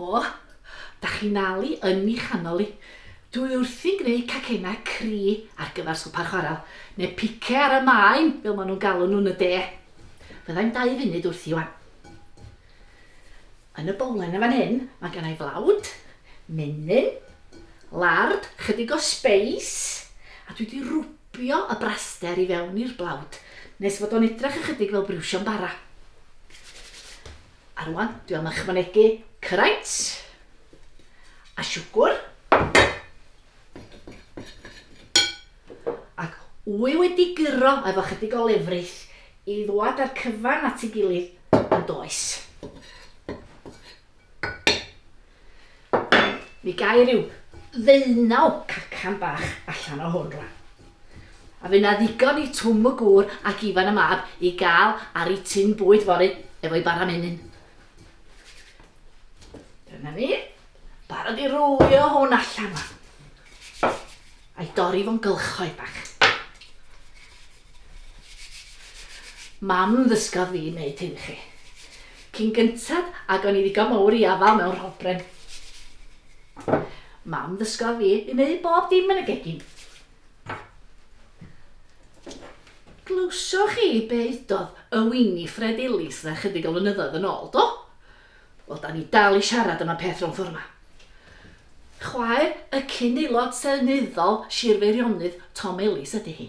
O, da chi nalu yn mi chanol i. Dwi wrthi'n gwneud cacennau cri ar gyfer swpar chwarel, neu pice ar y maen, fel maen nhw'n galw nhw'n y de. Fyddai'n 2 funud wrthi wan. Yn y bowlen y fan hyn, mae gennau flawd, menyn, lard, chydig o speis, a dwi wedi rwbio y braster i fewn i'r blawd, nes fod o'n edrych ychydig fel briwsio'n bara. A rwan, dwi am ychwanegu cyraint a siwgr ac wy wedi gyro efo chydig o lefrith i ddwad ar cyfan at ei gilydd yn does. Mi gai ryw 19 cacan bach allan o hwn rwan. A fe na ddigon i Twm y Gŵr ac Ifan y Mab i gael ar ei tin bwyd fory efo'i bara menyn. Dyna ni, barod i rwio hwn allan yma. A'i dorri fo'n gylchoedd bach. Mam ddysgodd fi wneud hyn chi. Cyn gyntad ac o'n i ddigon mawr i afal mewn rhobren. Mam ddysgodd fi i wneud bob dim yn y gegin. Glwsoch chi be eidodd y Winifred Ellis na chydig o flynyddoedd yn ôl, do? Wel, da ni dal i siarad am y peth rhwng ffordd yma. Chwaer y cyn aelod seneddol Sir Feirionnydd Tom Melys ydy hi.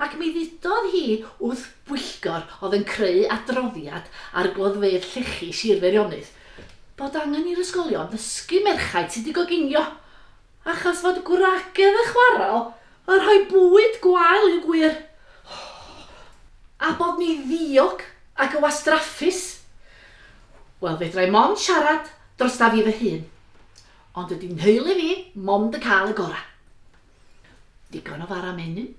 Ac mi ddudodd hi wrth bwyllgor oedd yn creu adroddiad ar gloddfeydd llechi Sir Feirionnydd bod angen i'r ysgolion ddysgu merchaid sydd wedi goginio, achos fod gwragedd y chwarel yn rhoi bwyd gwael i'w gwir. A bod ni ddiog ac y wastraffus. Wel, fedrai mond siarad dros da fi fy hun, ond ydy'n nheulu fi mond y cael y gorau. Digon o fara menyn,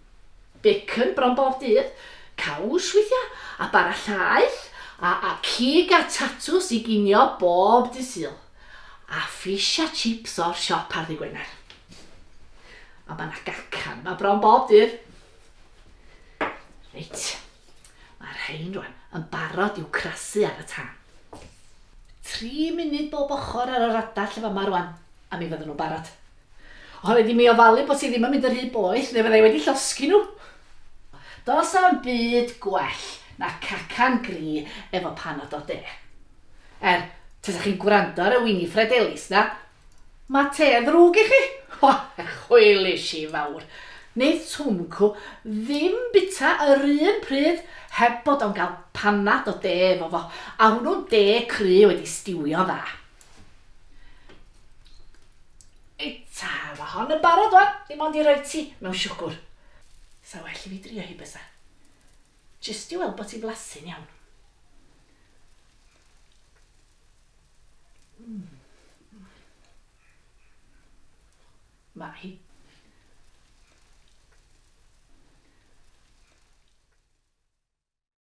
bacon bron bob dydd, caws weithiau, a bara llaeth, a cig a tatws i ginio bob dydd Sul, a fish a chips o'r siop ar ddi Gwener. A mae yna gacan ma bron bob dydd. Reit, mae'r rhain rwan yn barod i'w crasu ar y tân. 3 munud bob ochr ar yr adall efo yma rwan, a mi fydden nhw'n barod. Oherwydd i mi ofalu bod si ddim yn mynd yr hyd boeth, neu fyddai wedi llosgi nhw. Dos am byd gwell na cacan gri efo panad o de. Tesa chi'n gwrando ar y Winifred Ellis na, mae te ddrwg i chi. Chwylish i fawr. Neith Twmcw ddim bita yr un pryd heb bod o'n cael panad o de efo fo, a hwnnw'n de cry wedi stiwio dda. Eita, mae hon yn barod wan, dim ond i roi ti mewn siwgr. Sa well i fi drio hi bysa. Jyst i weld bod ti'n blasu'n iawn. Mae hi